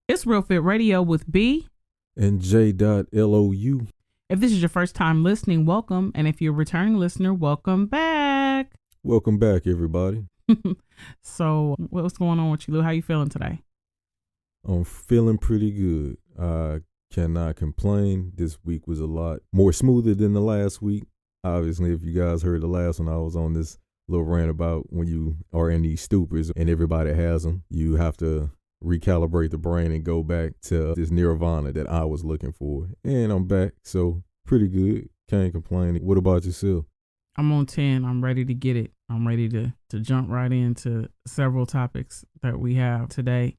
It's Real Fit Radio with B and J.Lou. If this is your first time listening, welcome. And if you're a returning listener, welcome back. Welcome back, everybody. So what's going on with you, Lou? How you feeling today? I'm feeling pretty good. I cannot complain. This week was a lot more smoother than the last week. Obviously, if you guys heard the last one, I was on this little rant about when you are in these stupors and everybody has them, you have to recalibrate the brain and go back to this nirvana that I was looking for. And I'm back, so pretty good. Can't complain. What about yourself? I'm on 10. I'm ready to get it. I'm ready to jump right into several topics that we have today.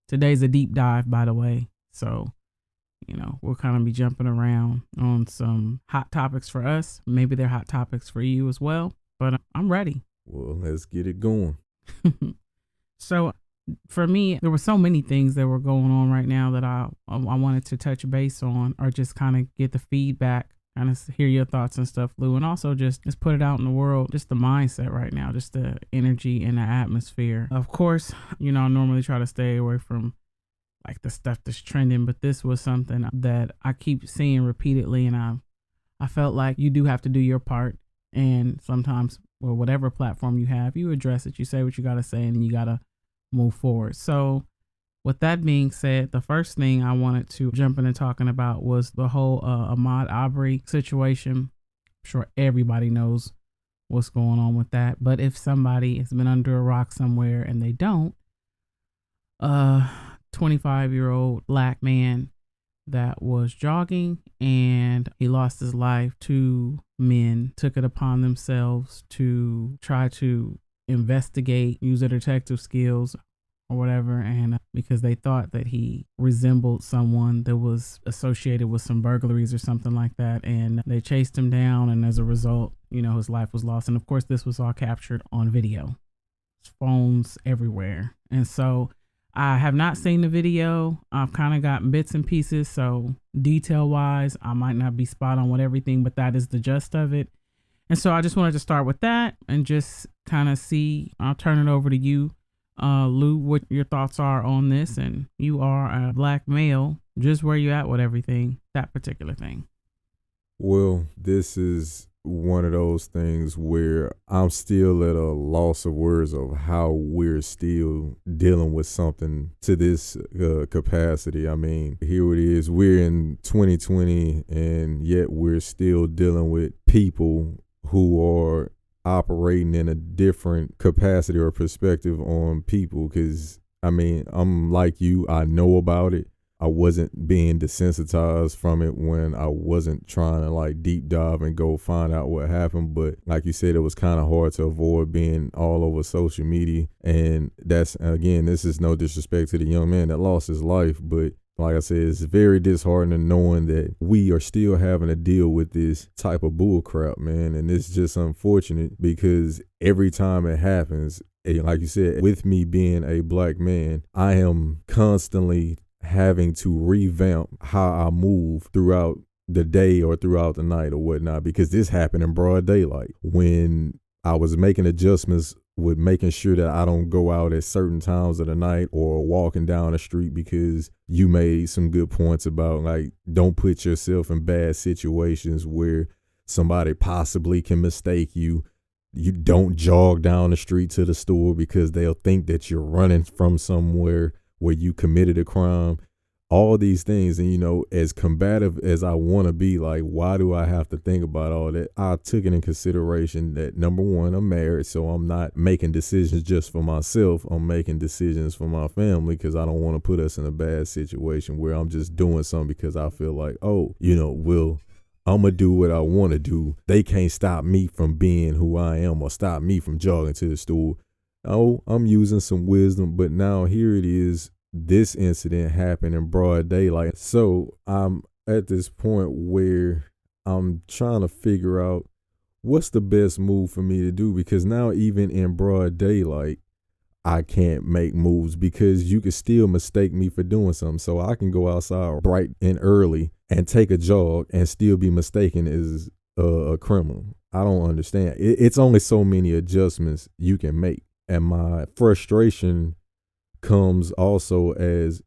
Today's a deep dive, by the way. So, we'll kind of be jumping around on some hot topics for us. Maybe they're hot topics for you as well, but I'm ready. Well, let's get it going. So, for me, there were so many things that were going on right now that I wanted to touch base on, or just kind of get the feedback, kind of hear your thoughts and stuff, Lou, and also just put it out in the world, just the mindset right now, just the energy and the atmosphere. Of course, I normally try to stay away from like the stuff that's trending, but this was something that I keep seeing repeatedly, and I felt like you do have to do your part, and sometimes, well, whatever platform you have, you address it, you say what you got to say, and you got to move forward. So with that being said, the first thing I wanted to jump in and talking about was the whole Amahd Aubrey situation. I'm sure everybody knows what's going on with that, but if somebody has been under a rock somewhere and they don't, 25-year-old black man that was jogging and he lost his life. Two men took it upon themselves to try to investigate, use their detective skills or whatever, and because they thought that he resembled someone that was associated with some burglaries or something like that, and they chased him down, and as a result, his life was lost. And of course, this was all captured on video, phones everywhere. And so I have not seen the video. I've kind of gotten bits and pieces, so detail wise I might not be spot on with everything, but that is the gist of it. And so I just wanted to start with that and just kind of see. I'll turn it over to you, Lou, what your thoughts are on this. And you are a black male, just where you at with everything, that particular thing. Well, this is one of those things where I'm still at a loss of words of how we're still dealing with something to this capacity. I mean, here it is. We're in 2020, and yet we're still dealing with people who are operating in a different capacity or perspective on people. Because, I mean, I'm like you. I know about it. I wasn't being desensitized from it when I wasn't trying to like deep dive and go find out what happened. But like you said, it was kind of hard to avoid being all over social media. And that's, again, this is no disrespect to the young man that lost his life, but like I said, it's very disheartening knowing that we are still having to deal with this type of bull crap, man. And it's just unfortunate because every time it happens, like you said, with me being a black man, I am constantly having to revamp how I move throughout the day or throughout the night or whatnot, because this happened in broad daylight when I was making adjustments with making sure that I don't go out at certain times of the night or walking down the street, because you made some good points about like, don't put yourself in bad situations where somebody possibly can mistake you. You don't jog down the street to the store because they'll think that you're running from somewhere where you committed a crime. All these things. And, as combative as I want to be, like, why do I have to think about all that? I took it in consideration that, number one, I'm married, so I'm not making decisions just for myself. I'm making decisions for my family, because I don't want to put us in a bad situation where I'm just doing something because I feel like, I'm going to do what I want to do. They can't stop me from being who I am or stop me from jogging to the store. Oh, I'm using some wisdom, but now here it is. This incident happened in broad daylight. So I'm at this point where I'm trying to figure out what's the best move for me to do, because now even in broad daylight, I can't make moves because you can still mistake me for doing something. So I can go outside bright and early and take a jog and still be mistaken as a criminal. I don't understand. It's only so many adjustments you can make. And my frustration comes also as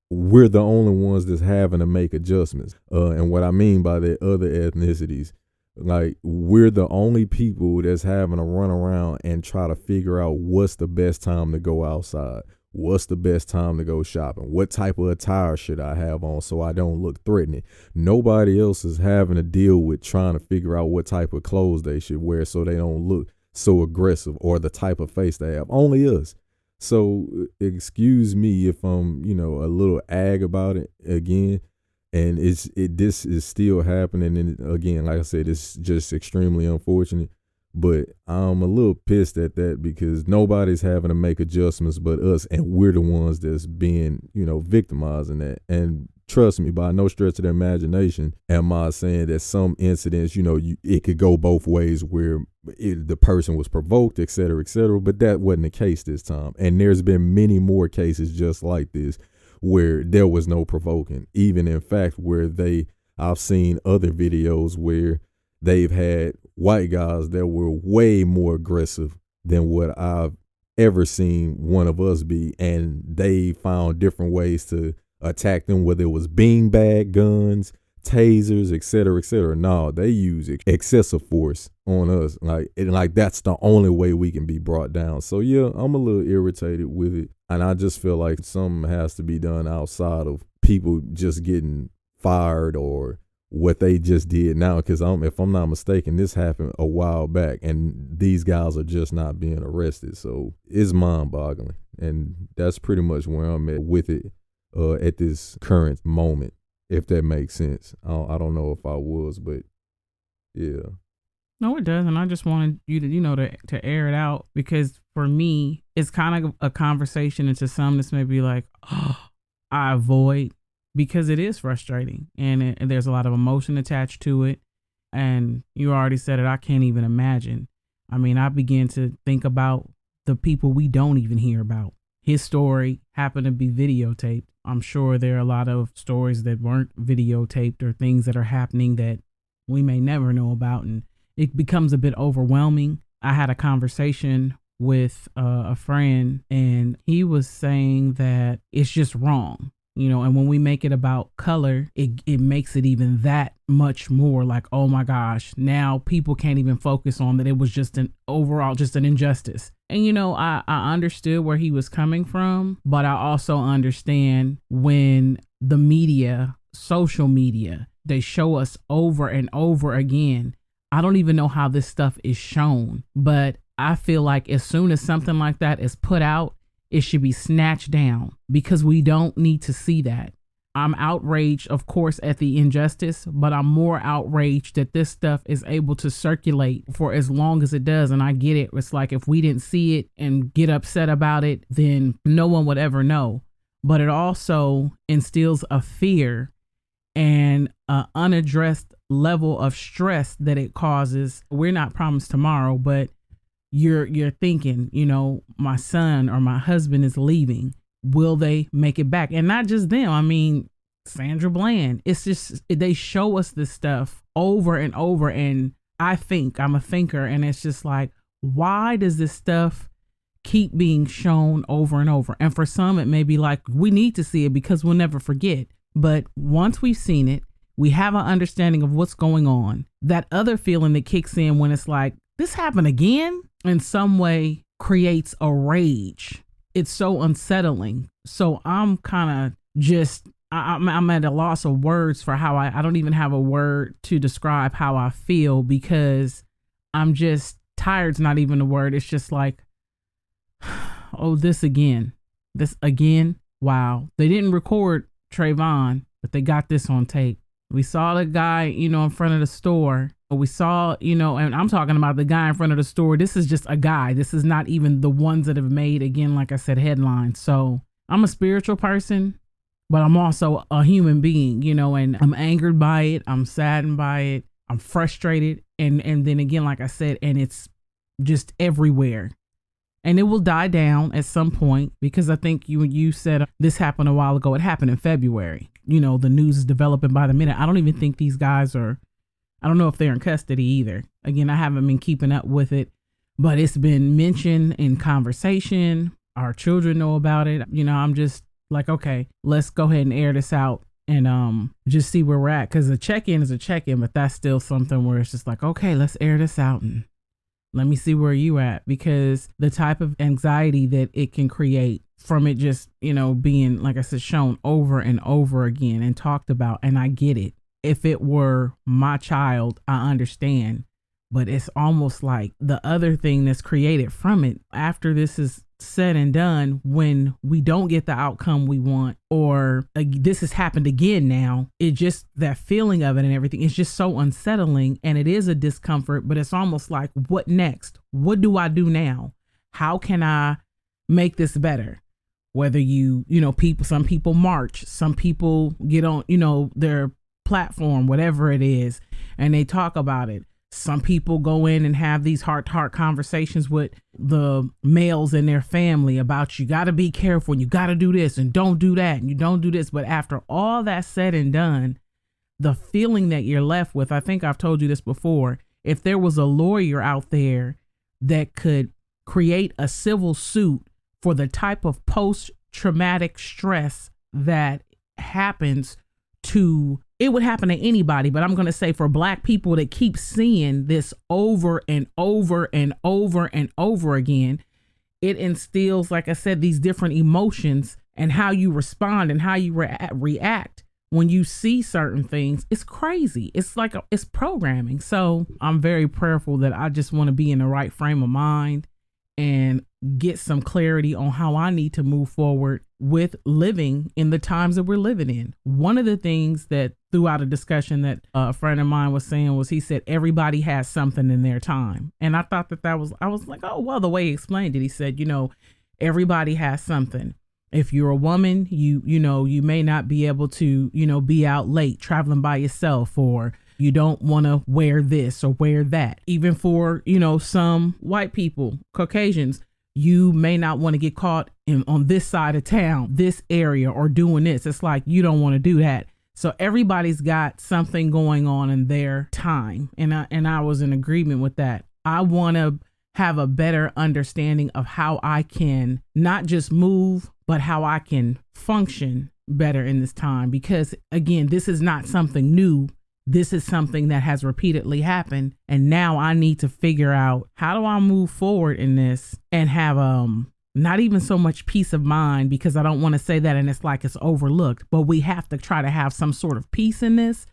we're the only ones that's having to make adjustments. And what I mean by that, other ethnicities, like we're the only people that's having to run around and try to figure out what's the best time to go outside. What's the best time to go shopping? What type of attire should I have on so I don't look threatening? Nobody else is having to deal with trying to figure out what type of clothes they should wear so they don't look so aggressive or the type of face they have. Only us. So excuse me if I'm, a little ag about it again. And this is still happening. And again, like I said, it's just extremely unfortunate. But I'm a little pissed at that because nobody's having to make adjustments but us, and we're the ones that's being, victimizing that. And trust me, by no stretch of the imagination am I saying that some incidents, it could go both ways where the person was provoked, et cetera, but that wasn't the case this time. And there's been many more cases just like this where there was no provoking. Even in fact, I've seen other videos where they've had white guys that were way more aggressive than what I've ever seen one of us be. And they found different ways to attack them, whether it was beanbag guns, tasers, et cetera. No, they use excessive force on us. Like that's the only way we can be brought down. So yeah, I'm a little irritated with it. And I just feel like something has to be done outside of people just getting fired or what they just did now. Because if I'm not mistaken, this happened a while back and these guys are just not being arrested. So it's mind-boggling. And that's pretty much where I'm at with it at this current moment, if that makes sense. I don't know if I was, but yeah. No, it does. And I just wanted you to, to air it out, because for me, it's kind of a conversation, and to some this may be like, oh, I avoid, because it is frustrating and there's a lot of emotion attached to it. And you already said it. I can't even imagine. I mean, I begin to think about the people we don't even hear about. His story happened to be videotaped. I'm sure there are a lot of stories that weren't videotaped or things that are happening that we may never know about. And it becomes a bit overwhelming. I had a conversation with a friend, and he was saying that it's just wrong. And when we make it about color, it makes it even that much more like, oh my gosh, now people can't even focus on that. It was just an injustice. And, I understood where he was coming from, but I also understand when the media, social media, they show us over and over again. I don't even know how this stuff is shown, but I feel like as soon as something like that is put out, it should be snatched down, because we don't need to see that. I'm outraged, of course, at the injustice, but I'm more outraged that this stuff is able to circulate for as long as it does. And I get it. It's like if we didn't see it and get upset about it, then no one would ever know. But it also instills a fear and an unaddressed level of stress that it causes. We're not promised tomorrow, but you're thinking, my son or my husband is leaving. Will they make it back? And not just them. I mean, Sandra Bland. It's just, they show us this stuff over and over. And I'm a thinker. And it's just like, why does this stuff keep being shown over and over? And for some, it may be like, we need to see it because we'll never forget. But once we've seen it, we have an understanding of what's going on. That other feeling that kicks in when it's like, this happened again, in some way creates a rage. It's so unsettling. So I'm kind of just, I'm at a loss of words for how I don't even have a word to describe how I feel, because I'm just tired's not even a word. It's just like, oh, this again. Wow. They didn't record Trayvon, but they got this on tape. We saw the guy, in front of the store. We saw, and I'm talking about the guy in front of the store. This is just a guy. This is not even the ones that have made, again, like I said, headlines. So I'm a spiritual person, but I'm also a human being, and I'm angered by it. I'm saddened by it. I'm frustrated. And then again, like I said, and it's just everywhere. And it will die down at some point, because I think you said this happened a while ago. It happened in February. You know, the news is developing by the minute. I don't even think these guys are, I don't know if they're in custody either. Again, I haven't been keeping up with it, but it's been mentioned in conversation. Our children know about it. You know, I'm just like, okay, let's go ahead and air this out and just see where we're at. Because a check-in is a check-in, but that's still something where it's just like, okay, let's air this out and let me see where you at, because the type of anxiety that it can create from it just, you know, being, like I said, shown over and over again and talked about. And I get it. If it were my child, I understand. But it's almost like the other thing that's created from it after this is said and done, when we don't get the outcome we want, or this has happened again now, it just, that feeling of it and everything, it's just so unsettling, and it is a discomfort. But it's almost like, what next? What do I do now? How can I make this better? Whether you know, some people march, some people get on, you know, their platform, whatever it is, and they talk about it. Some people go in and have these heart-to-heart conversations with the males in their family about, you got to be careful and you got to do this and don't do that and you don't do this. But after all that's said and done, the feeling that you're left with, I think I've told you this before, if there was a lawyer out there that could create a civil suit for the type of post-traumatic stress that happens to, it would happen to anybody, but I'm going to say for Black people that keep seeing this over and over and over and over again, it instills, like I said, these different emotions and how you respond and how you react when you see certain things. It's crazy. It's like it's programming. So I'm very prayerful that I just want to be in the right frame of mind and get some clarity on how I need to move forward with living in the times that we're living in. One of the things that throughout a discussion that a friend of mine was saying was, he said, everybody has something in their time. And I thought that was, I was like, oh, well, the way he explained it, he said, you know, everybody has something. If you're a woman, you know, you may not be able to, you know, be out late traveling by yourself, or you don't want to wear this or wear that. Even for, you know, some white people, Caucasians, you may not want to get caught on this side of town, this area, or doing this. It's like, you don't want to do that. So everybody's got something going on in their time. And I was in agreement with that. I want to have a better understanding of how I can not just move, but how I can function better in this time. Because again, this is not something new. This is something that has repeatedly happened. And now I need to figure out, how do I move forward in this and have not even so much peace of mind, because I don't want to say that and it's like it's overlooked, but we have to try to have some sort of peace in this,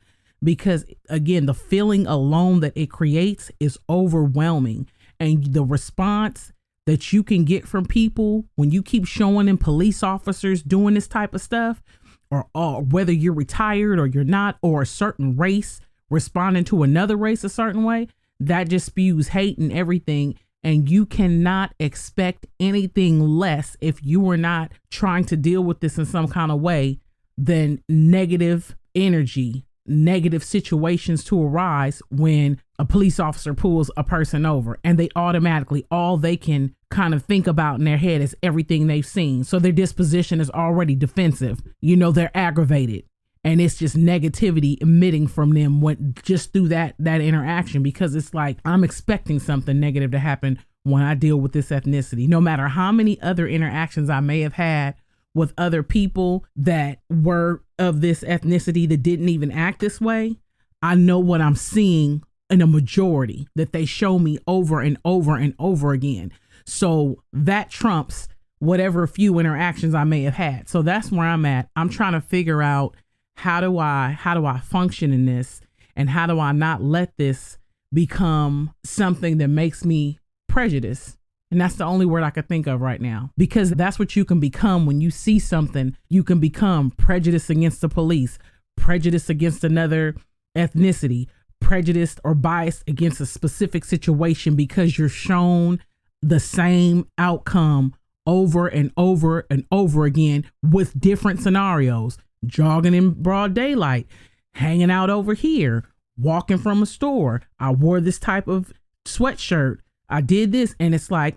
because again, the feeling alone that it creates is overwhelming. And the response that you can get from people when you keep showing them police officers doing this type of stuff, or whether you're retired or you're not, or a certain race responding to another race a certain way, that just spews hate and everything. And you cannot expect anything less, if you are not trying to deal with this in some kind of way, than negative energy, negative situations to arise when a police officer pulls a person over, and they automatically, all they can kind of think about in their head is everything they've seen. So their disposition is already defensive. You know, they're aggravated, and it's just negativity emitting from them just through that interaction, because it's like, I'm expecting something negative to happen when I deal with this ethnicity. No matter how many other interactions I may have had with other people that were of this ethnicity that didn't even act this way, I know what I'm seeing in a majority that they show me over and over and over again. So that trumps whatever few interactions I may have had. So that's where I'm at. I'm trying to figure out, how do I function in this, and how do I not let this become something that makes me prejudiced? And that's the only word I could think of right now, because that's what you can become when you see something. You can become prejudiced against the police, prejudiced against another ethnicity, prejudiced or biased against a specific situation, because you're shown the same outcome over and over and over again with different scenarios. Jogging in broad daylight, hanging out over here, walking from a store. I wore this type of sweatshirt I did this, and it's like,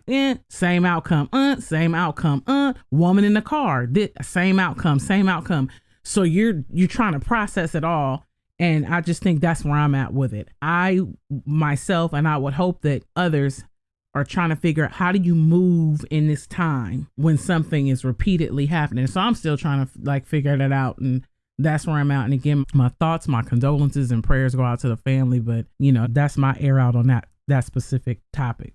same outcome, same outcome, woman in the car, same outcome. So you're trying to process it all. And I just think that's where I'm at with it. I myself, and I would hope that others are trying to figure out, how do you move in this time when something is repeatedly happening? So I'm still trying to like figure that out. And that's where I'm at. And again, my thoughts, my condolences and prayers go out to the family. But, that's my air out on that specific topic.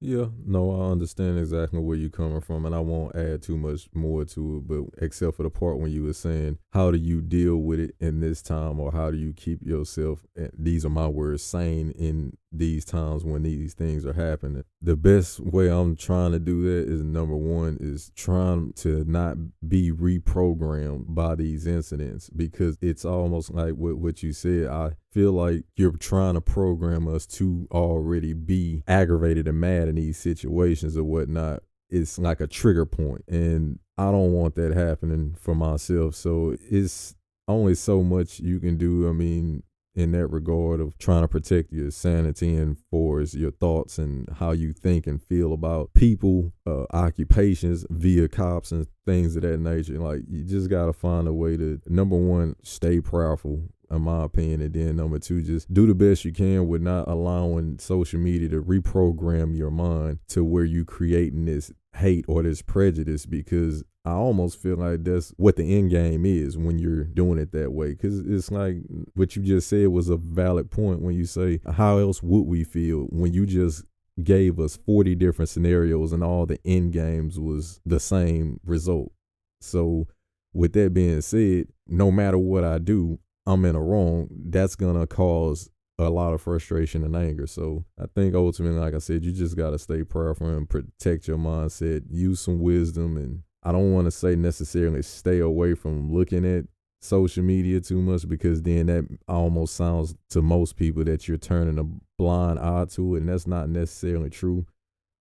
Yeah, no, I understand exactly where you're coming from, and I won't add too much more to it, but except for the part when you were saying, how do you deal with it in this time, or how do you keep yourself, and these are my words, sane in these times when these things are happening? The best way I'm trying to do that is, number one, is trying to not be reprogrammed by these incidents, because it's almost like what you said. I feel like you're trying to program us to already be aggravated and mad in these situations or whatnot. It's like a trigger point, and I don't want that happening for myself. So it's only so much you can do. I mean, in that regard of trying to protect your sanity and for your thoughts and how you think and feel about people, occupations via cops and things of that nature. Like, you just got to find a way to, number one, stay prayerful, in my opinion, and then number two, just do the best you can with not allowing social media to reprogram your mind to where you creating this hate or this prejudice, because I almost feel like that's what the end game is when you're doing it that way. Because it's like what you just said was a valid point when you say, how else would we feel when you just gave us 40 different scenarios and all the end games was the same result? So with that being said, no matter what I do, I'm in a wrong. That's going to cause a lot of frustration and anger. So I think ultimately, like I said, you just got to stay prayerful and protect your mindset, use some wisdom. And I don't want to say necessarily stay away from looking at social media too much, because then that almost sounds to most people that you're turning a blind eye to it, and that's not necessarily true.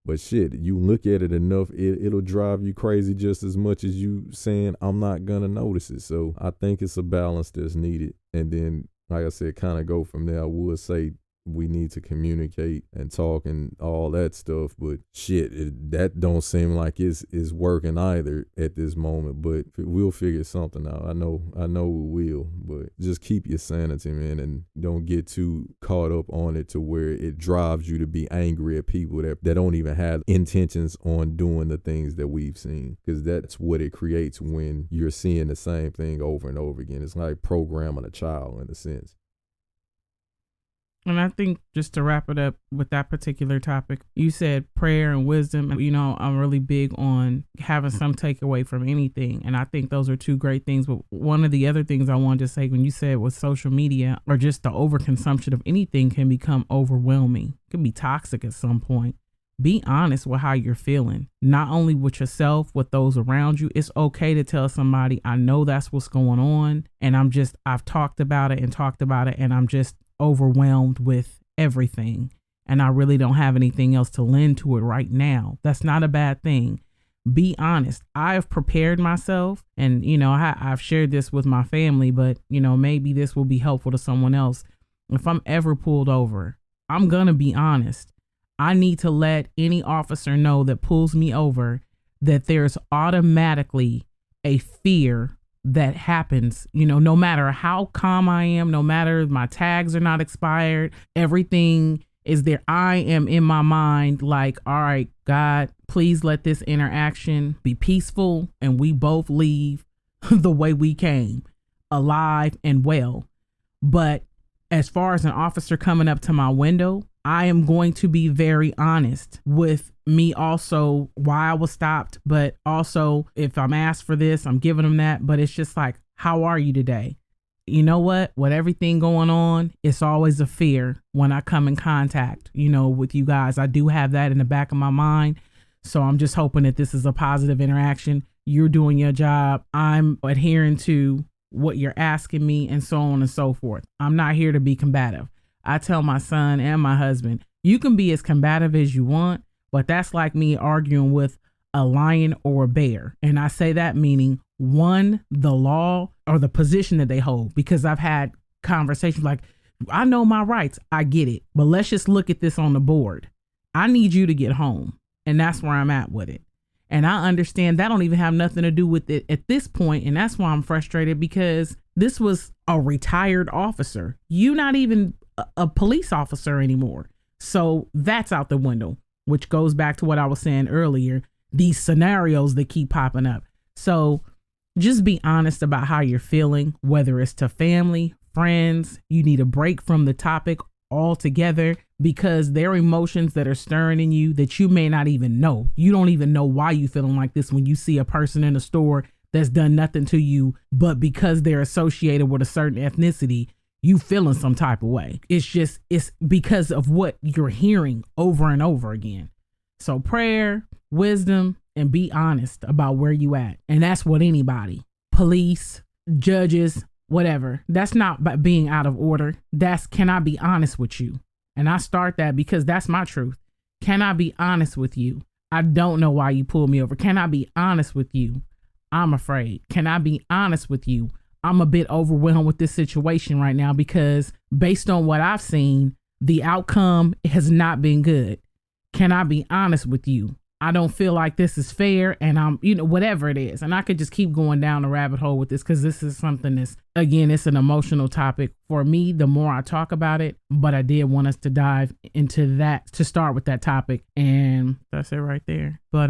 But shit, you look at it enough, it'll drive you crazy just as much as you saying, I'm not going to notice it. So I think it's a balance that's needed. And then, like I said, kind of go from there. I would say we need to communicate and talk and all that stuff, but shit, that don't seem like it's working either at this moment. But we'll figure something out. I know we will. But just keep your sanity, man, and don't get too caught up on it to where it drives you to be angry at people that don't even have intentions on doing the things that we've seen, because that's what it creates when you're seeing the same thing over and over again. It's like programming a child in a sense. And I think, just to wrap it up with that particular topic, you said prayer and wisdom. I'm really big on having some takeaway from anything. And I think those are two great things. But one of the other things I wanted to say, when you said with social media or just the overconsumption of anything, can become overwhelming. It can be toxic at some point. Be honest with how you're feeling, not only with yourself, with those around you. It's okay to tell somebody, I know that's what's going on. And I've talked about it, and I'm just overwhelmed with everything, and I really don't have anything else to lend to it right now. That's not a bad thing. Be honest. I have prepared myself, and I've shared this with my family, but maybe this will be helpful to someone else. If I'm ever pulled over, I'm gonna be honest. I need to let any officer know that pulls me over that there's automatically a fear that happens, no matter how calm I am, no matter if my tags are not expired, everything is there. I am in my mind like, all right, God, please let this interaction be peaceful and we both leave the way we came, alive and well. But as far as an officer coming up to my window, I am going to be very honest with me also why I was stopped, but also if I'm asked for this, I'm giving them that. But it's just like, how are you today? You know what? With everything going on, it's always a fear when I come in contact, with you guys. I do have that in the back of my mind. So I'm just hoping that this is a positive interaction. You're doing your job. I'm adhering to what you're asking me, and so on and so forth. I'm not here to be combative. I tell my son and my husband, you can be as combative as you want, but that's like me arguing with a lion or a bear. And I say that meaning, one, the law or the position that they hold, because I've had conversations like, I know my rights. I get it. But let's just look at this on the board. I need you to get home. And that's where I'm at with it. And I understand that don't even have nothing to do with it at this point. And that's why I'm frustrated, because this was a retired officer. You not even a police officer anymore. So that's out the window, which goes back to what I was saying earlier, these scenarios that keep popping up. So just be honest about how you're feeling, whether it's to family, friends. You need a break from the topic altogether, because there are emotions that are stirring in you that you may not even know. You don't even know why you feeling like this when you see a person in a store that's done nothing to you, but because they're associated with a certain ethnicity, you feeling some type of way. It's because of what you're hearing over and over again. So prayer, wisdom, and be honest about where you at. And that's what anybody, police, judges, whatever. That's not by being out of order. That's, can I be honest with you? And I start that because that's my truth. Can I be honest with you? I don't know why you pulled me over. Can I be honest with you? I'm afraid. Can I be honest with you? I'm a bit overwhelmed with this situation right now, because based on what I've seen, the outcome has not been good. Can I be honest with you? I don't feel like this is fair, and I'm, whatever it is. And I could just keep going down the rabbit hole with this, because this is something that's, again, it's an emotional topic for me the more I talk about it. But I did want us to dive into that, to start with that topic. And that's it right there. But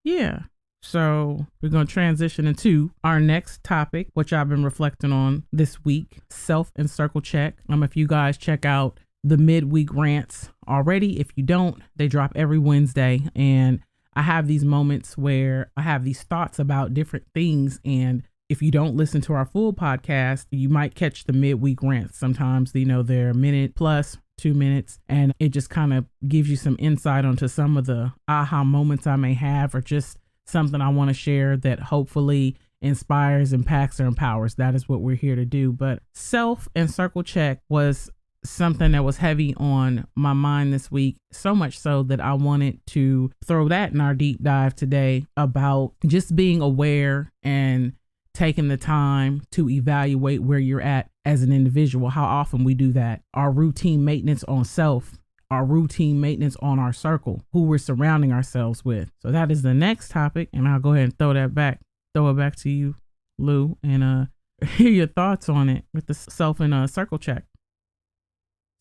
yeah. So we're going to transition into our next topic, which I've been reflecting on this week, self and circle check. If you guys check out the midweek rants already, if you don't, they drop every Wednesday. And I have these moments where I have these thoughts about different things. And if you don't listen to our full podcast, you might catch the midweek rants. Sometimes, they're a minute plus 2 minutes, and it just kind of gives you some insight onto some of the aha moments I may have, or just something I want to share that hopefully inspires, impacts, or empowers. That is what we're here to do. But self and circle check was something that was heavy on my mind this week, so much so that I wanted to throw that in our deep dive today, about just being aware and taking the time to evaluate where you're at as an individual, how often we do that, our routine maintenance on self, our routine maintenance on our circle, who we're surrounding ourselves with. So that is the next topic, and I'll go ahead and throw it back to you, Lou, and hear your thoughts on it with the self and circle check.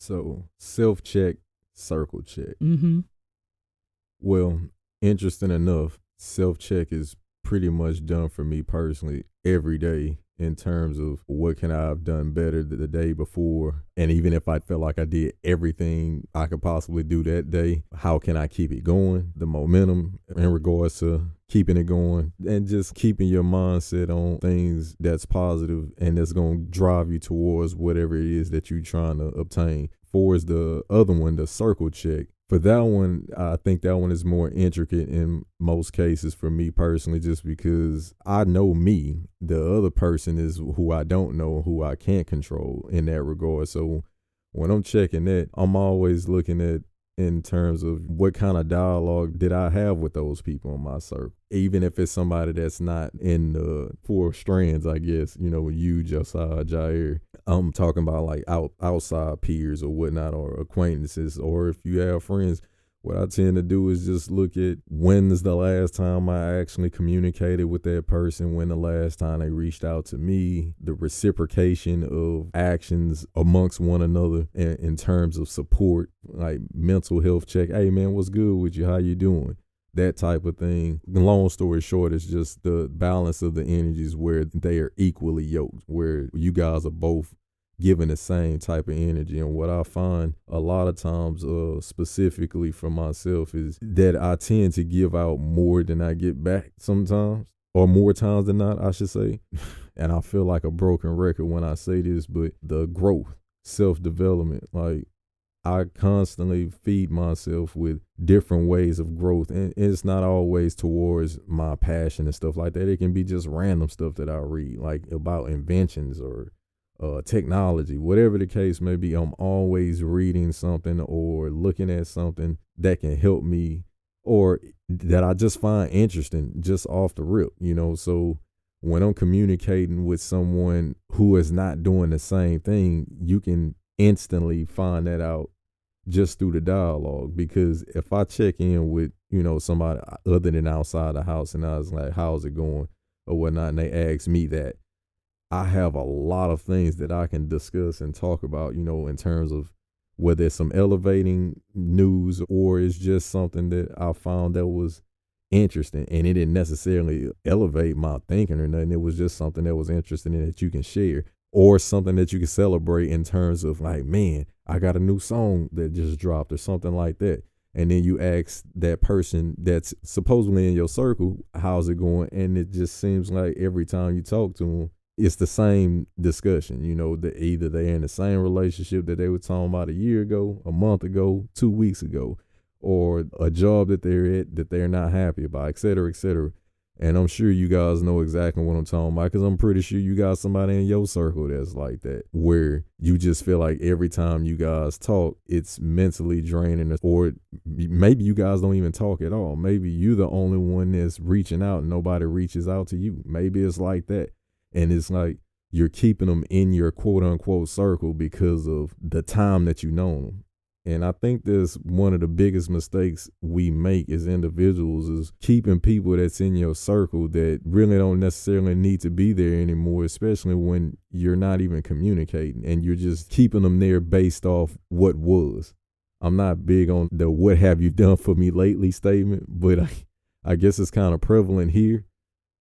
So self-check, circle check. Mm-hmm. Well, interesting enough, self-check is pretty much done for me personally every day, in terms of what can I have done better the day before. And even if I felt like I did everything I could possibly do that day, how can I keep it going? The momentum in regards to keeping it going, and just keeping your mindset on things that's positive and that's going to drive you towards whatever it is that you're trying to obtain. For is the other one, the circle check. For that one, I think that one is more intricate in most cases for me personally, just because I know me. The other person is who I don't know, who I can't control in that regard. So when I'm checking that, I'm always looking at in terms of what kind of dialogue did I have with those people in my circle. Even if it's somebody that's not in the four strands, I guess, you, Josiah, Jair. I'm talking about like outside peers or whatnot, or acquaintances, or if you have friends. What I tend to do is just look at when's the last time I actually communicated with that person, when the last time they reached out to me, the reciprocation of actions amongst one another in terms of support, like mental health check. Hey man, what's good with you? How you doing? That type of thing. The long story short is just the balance of the energies where they are equally yoked, where you guys are both giving the same type of energy. And what I find a lot of times, specifically for myself, is that I tend to give out more than I get back sometimes, or more times than not, I should say. And I feel like a broken record when I say this, but the growth, self-development, like I constantly feed myself with different ways of growth. And it's not always towards my passion and stuff like that. It can be just random stuff that I read, like about inventions or technology, whatever the case may be. I'm always reading something or looking at something that can help me, or that I just find interesting just off the rip, So when I'm communicating with someone who is not doing the same thing, you can instantly find that out just through the dialogue. Because if I check in with, somebody other than outside the house and I was like, how's it going or whatnot, and they ask me that, I have a lot of things that I can discuss and talk about, in terms of whether it's some elevating news or it's just something that I found that was interesting, and it didn't necessarily elevate my thinking or nothing. It was just something that was interesting and that you can share, or something that you can celebrate in terms of like, man, I got a new song that just dropped or something like that. And then you ask that person that's supposedly in your circle, how's it going? And it just seems like every time you talk to them, it's the same discussion, that either they're in the same relationship that they were talking about a year ago, a month ago, 2 weeks ago, or a job that they're at that they're not happy about, et cetera, et cetera. And I'm sure you guys know exactly what I'm talking about, because I'm pretty sure you got somebody in your circle that's like that, where you just feel like every time you guys talk, it's mentally draining, or maybe you guys don't even talk at all. Maybe you're the only one that's reaching out and nobody reaches out to you. Maybe it's like that. And it's like you're keeping them in your quote unquote circle because of the time that you know them. And I think that's one of the biggest mistakes we make as individuals, is keeping people that's in your circle that really don't necessarily need to be there anymore, especially when you're not even communicating and you're just keeping them there based off what was. I'm not big on the what have you done for me lately statement, but I guess it's kind of prevalent here.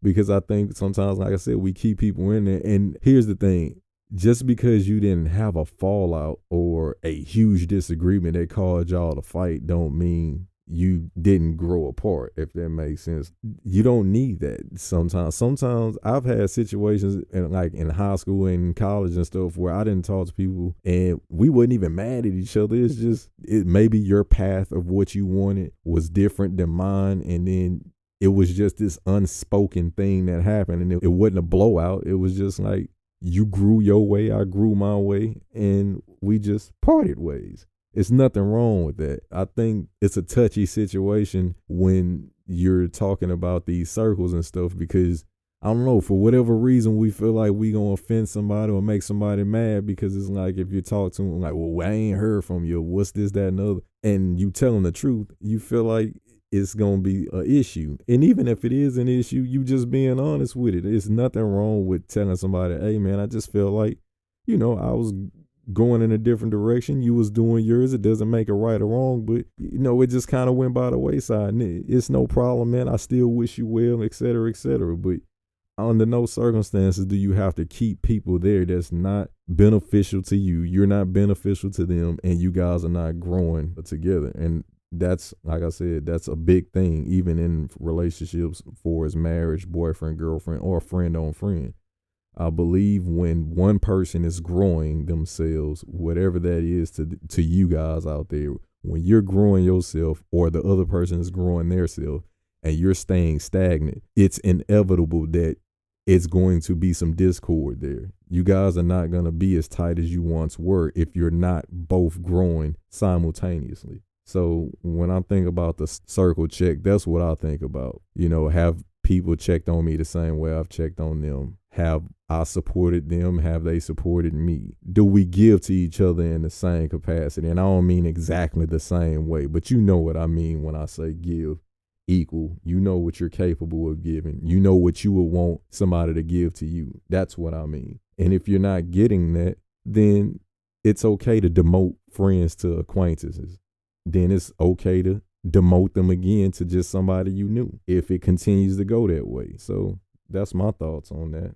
Because I think sometimes, like I said, we keep people in there. And here's the thing. Just because you didn't have a fallout or a huge disagreement that caused y'all to fight don't mean you didn't grow apart, if that makes sense. You don't need that sometimes. Sometimes I've had situations in high school and college and stuff where I didn't talk to people and we wasn't even mad at each other. It's just maybe your path of what you wanted was different than mine, and then it was just this unspoken thing that happened, and it wasn't a blowout. It was just like you grew your way, I grew my way, and we just parted ways. It's nothing wrong with that. I think it's a touchy situation when you're talking about these circles and stuff, because I don't know, for whatever reason, we feel like we gonna offend somebody or make somebody mad, because it's like if you talk to them like, well, I ain't heard from you, what's this, that, and the other, and you tell them the truth, you feel like it's going to be an issue. And even if it is an issue, you just being honest with it. There's nothing wrong with telling somebody, hey, man, I just feel like, I was going in a different direction. You was doing yours. It doesn't make it right or wrong, but, it just kind of went by the wayside. And it's no problem, man. I still wish you well, et cetera, et cetera. But under no circumstances do you have to keep people there that's not beneficial to you. You're not beneficial to them, and you guys are not growing together. And that's, like I said, that's a big thing, even in relationships for as marriage, boyfriend, girlfriend, or friend on friend. I believe when one person is growing themselves, whatever that is to you guys out there, when you're growing yourself or the other person is growing their self and you're staying stagnant, it's inevitable that it's going to be some discord there. You guys are not going to be as tight as you once were if you're not both growing simultaneously. So when I think about the circle check, that's what I think about. Have people checked on me the same way I've checked on them? Have I supported them? Have they supported me? Do we give to each other in the same capacity? And I don't mean exactly the same way, but you know what I mean when I say give. Equal. You know what you're capable of giving. You know what you would want somebody to give to you. That's what I mean. And if you're not getting that, then it's okay to demote friends to acquaintances. Then it's okay to demote them again to just somebody you knew, if it continues to go that way. So that's my thoughts on that.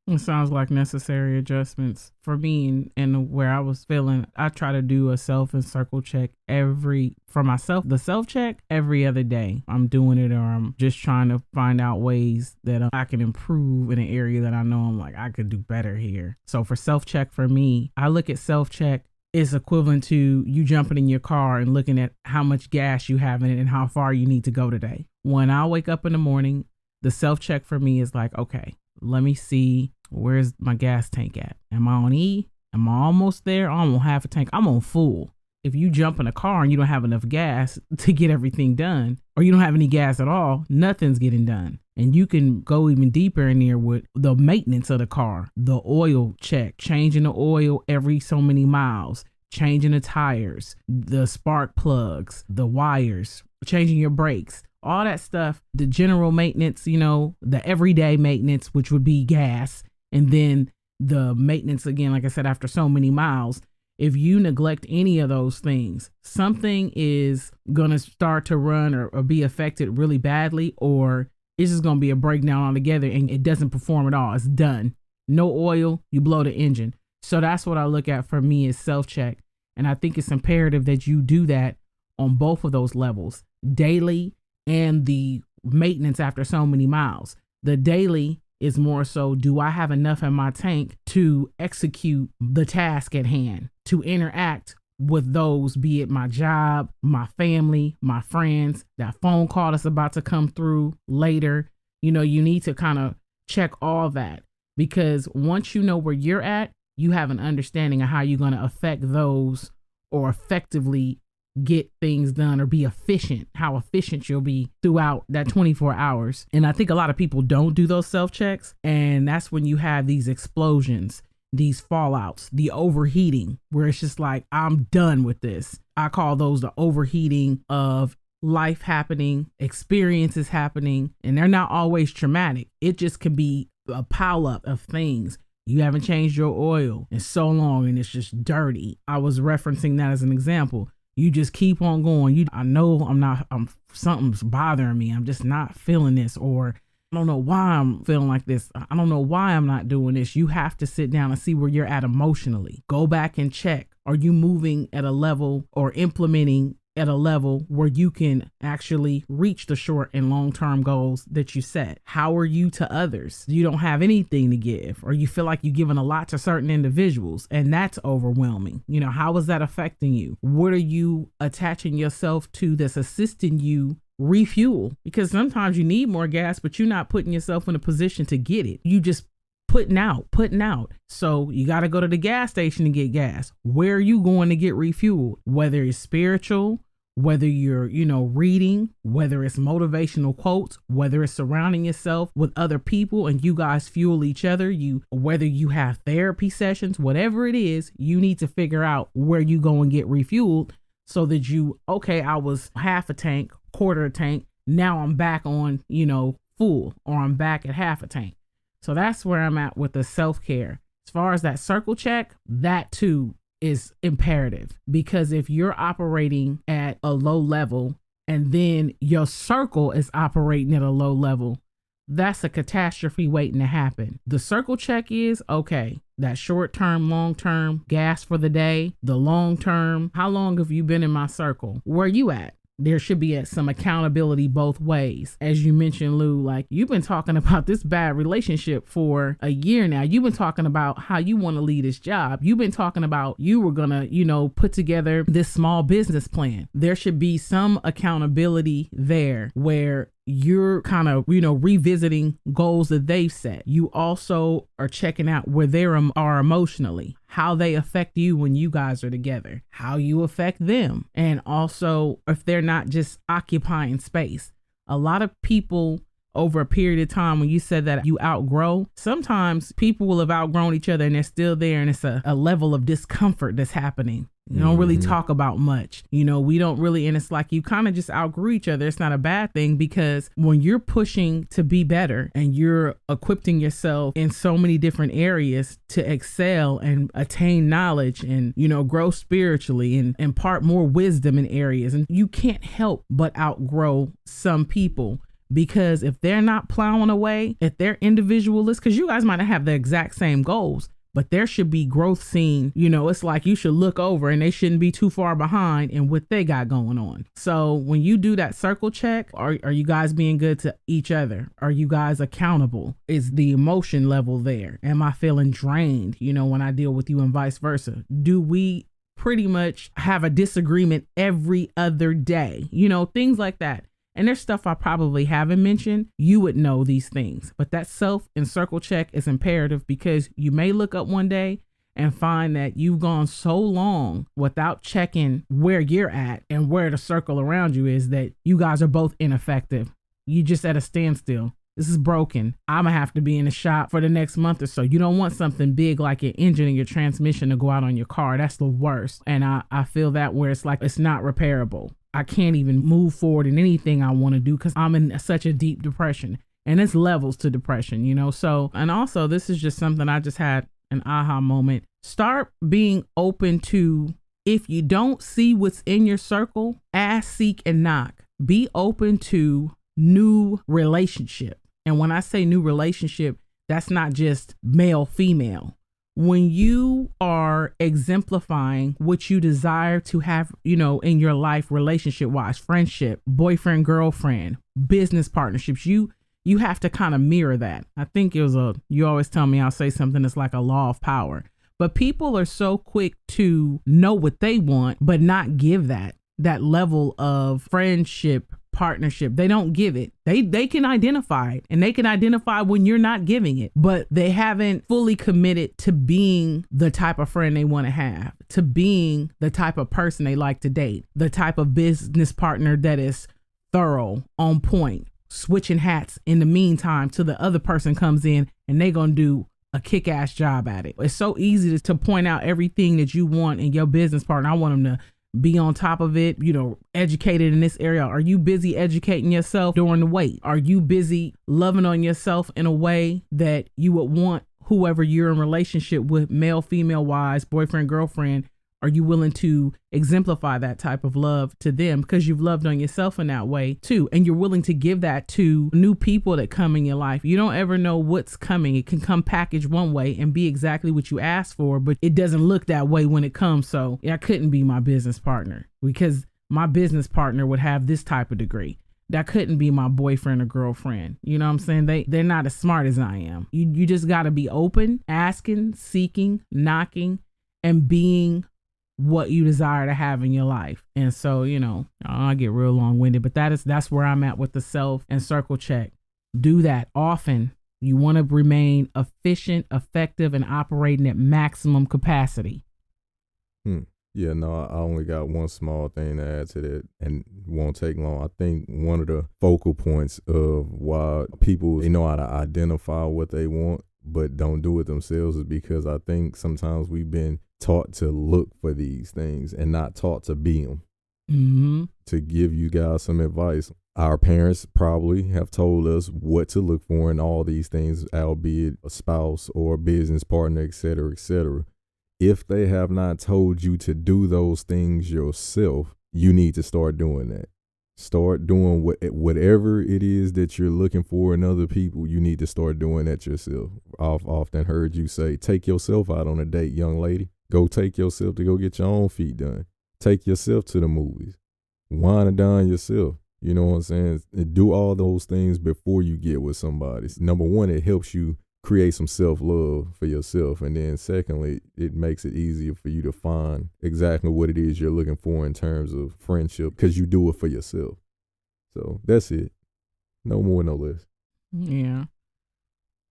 It sounds like necessary adjustments for me, and where I was feeling. I try to do a self and circle check for myself, the self check every other day. I'm doing it, or I'm just trying to find out ways that I can improve in an area that I know I'm like, I could do better here. So for self check for me, I look at self check is equivalent to you jumping in your car and looking at how much gas you have in it and how far you need to go today. When I wake up in the morning, the self check for me is like, okay, let me see, where's my gas tank at? Am I on E? Am I almost there? I'm on half a tank. I'm on full. If you jump in a car and you don't have enough gas to get everything done, or you don't have any gas at all, nothing's getting done. And you can go even deeper in there with the maintenance of the car, the oil check, changing the oil every so many miles, changing the tires, the spark plugs, the wires, changing your brakes, all that stuff, the general maintenance, the everyday maintenance, which would be gas, and then the maintenance again, like I said, after so many miles. If you neglect any of those things, something is going to start to run or be affected really badly, or it's just going to be a breakdown altogether and it doesn't perform at all. It's done. No oil, you blow the engine. So that's what I look at for me is self-check. And I think it's imperative that you do that on both of those levels, daily and the maintenance after so many miles. The daily is more so, do I have enough in my tank to execute the task at hand, to interact with those, be it my job, my family, my friends, that phone call that's about to come through later. You need to kind of check all that, because once you know where you're at, you have an understanding of how you're going to affect those or effectively get things done or be efficient, how efficient you'll be throughout that 24 hours. And I think a lot of people don't do those self-checks. And that's when you have these explosions, these fallouts, the overheating, where it's just like, I'm done with this. I call those the overheating of life happening, experiences happening, and they're not always traumatic. It just can be a pile up of things. You haven't changed your oil in so long and it's just dirty. I was referencing that as an example. You just keep on going. I know something's bothering me. I'm just not feeling this, or I don't know why I'm feeling like this. I don't know why I'm not doing this. You have to sit down and see where you're at emotionally. Go back and check. Are you moving at a level or implementing at a level where you can actually reach the short and long-term goals that you set? How are you to others? You don't have anything to give, or you feel like you're giving a lot to certain individuals and that's overwhelming. How is that affecting you? What are you attaching yourself to that's assisting you refuel? Because sometimes you need more gas, but you're not putting yourself in a position to get it. You just putting out. So you got to go to the gas station to get gas. Where are you going to get refueled? Whether it's spiritual, whether you're, reading, whether it's motivational quotes, whether it's surrounding yourself with other people and you guys fuel each other, whether you have therapy sessions, whatever it is, you need to figure out where you go and get refueled so that I was half a tank, quarter a tank. Now I'm back on, full, or I'm back at half a tank. So that's where I'm at with the self-care. As far as that circle check, that too is imperative, because if you're operating at a low level and then your circle is operating at a low level, that's a catastrophe waiting to happen. The circle check is, okay, that short-term, long-term gas for the day, the long-term, how long have you been in my circle? Where you at? There should be some accountability both ways. As you mentioned, Lou, like you've been talking about this bad relationship for a year now. You've been talking about how you want to leave this job. You've been talking about you were going to, put together this small business plan. There should be some accountability there where you're kind of, revisiting goals that they've set. You also are checking out where they are emotionally, how they affect you when you guys are together, how you affect them. And also if they're not just occupying space. A lot of people over a period of time, when you said that you outgrow, sometimes people will have outgrown each other and they're still there. And it's a level of discomfort that's happening. You don't really talk about much. We don't really, and it's like you kind of just outgrew each other. It's not a bad thing, because when you're pushing to be better and you're equipping yourself in so many different areas to excel and attain knowledge and, grow spiritually and impart more wisdom in areas, and you can't help but outgrow some people. Because if they're not plowing away, if they're individualists, because you guys might not have the exact same goals, but there should be growth seen. It's like you should look over and they shouldn't be too far behind in what they got going on. So when you do that circle check, are you guys being good to each other? Are you guys accountable? Is the emotion level there? Am I feeling drained, when I deal with you, and vice versa? Do we pretty much have a disagreement every other day? Things like that. And there's stuff I probably haven't mentioned. You would know these things, but that self and circle check is imperative, because you may look up one day and find that you've gone so long without checking where you're at and where the circle around you is that you guys are both ineffective. You just at a standstill. This is broken. I'm going to have to be in the shop for the next month or so. You don't want something big like your engine and your transmission to go out on your car. That's the worst. And I feel that where it's like it's not repairable. I can't even move forward in anything I want to do because I'm in such a deep depression. And it's levels to depression, you know. So, and also this is just something I just had an aha moment. Start being open to, if you don't see what's in your circle, ask, seek, and knock. Be open to new relationship. And when I say new relationship, that's not just male, female. When you are exemplifying what you desire to have, you know, in your life, relationship wise, friendship, boyfriend, girlfriend, business partnerships, you have to kind of mirror that. I think you always tell me I'll say something that's like a law of power. But people are so quick to know what they want, but not give that level of friendship, partnership. They don't give it. They can identify it, and they can identify when you're not giving it, but they haven't fully committed to being the type of friend they want to have, to being the type of person they like to date, the type of business partner that is thorough, on point, switching hats in the meantime till the other person comes in and they gonna do a kick-ass job at it. It's so easy to point out everything that you want in your business partner. I want them to be on top of it, you know, educated in this area. Are you busy educating yourself during the wait? Are you busy loving on yourself in a way that you would want whoever you're in relationship with, male, female wise, boyfriend, girlfriend? Are you willing to exemplify that type of love to them because you've loved on yourself in that way too? And you're willing to give that to new people that come in your life. You don't ever know what's coming. It can come packaged one way and be exactly what you asked for, but it doesn't look that way when it comes. So I couldn't be my business partner because my business partner would have this type of degree. That couldn't be my boyfriend or girlfriend. You know what I'm saying? They're not as smart as I am. You just got to be open, asking, seeking, knocking, and being what you desire to have in your life. And so, you know, I get real long-winded, but that's where I'm at with the self and circle check. Do that often. You want to remain efficient, effective, and operating at maximum capacity. Yeah, no, I only got one small thing to add to that, and it won't take long. I think one of the focal points of why people, they know how to identify what they want but don't do it themselves is because I think sometimes we've been taught to look for these things and not taught to be them. Mm-hmm. To give you guys some advice, our parents probably have told us what to look for in all these things, albeit a spouse or a business partner, et cetera, et cetera. If they have not told you to do those things yourself, you need to start doing that. Start doing whatever it is that you're looking for in other people. You need to start doing that yourself. I've often heard you say, take yourself out on a date, young lady. Go take yourself to go get your own feet done. Take yourself to the movies. Wine and dine yourself. You know what I'm saying? And do all those things before you get with somebody. Number one, it helps you create some self-love for yourself. And then secondly, it makes it easier for you to find exactly what it is you're looking for in terms of friendship because you do it for yourself. So that's it. No more, no less. Yeah.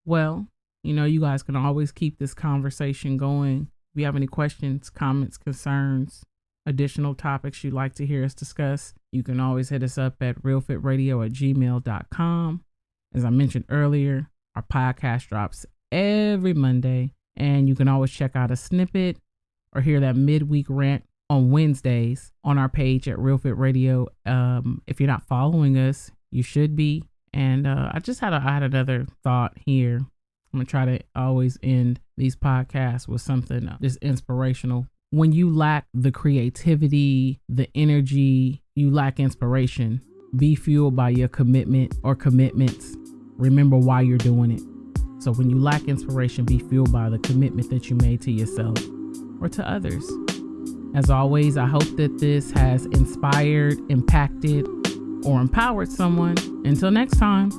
Well, you know, you guys can always keep this conversation going. If you have any questions, comments, concerns, additional topics you'd like to hear us discuss, you can always hit us up at realfitradio@gmail.com. As I mentioned earlier, our podcast drops every Monday, and you can always check out a snippet or hear that midweek rant on Wednesdays on our page at Real Fit Radio. If you're not following us, you should be. And I had another thought here. I'm going to try to always end these podcasts with something just inspirational. When you lack the creativity, the energy, you lack inspiration, be fueled by your commitment or commitments. Remember why you're doing it. So when you lack inspiration, be fueled by the commitment that you made to yourself or to others. As always, I hope that this has inspired, impacted, or empowered someone. Until next time.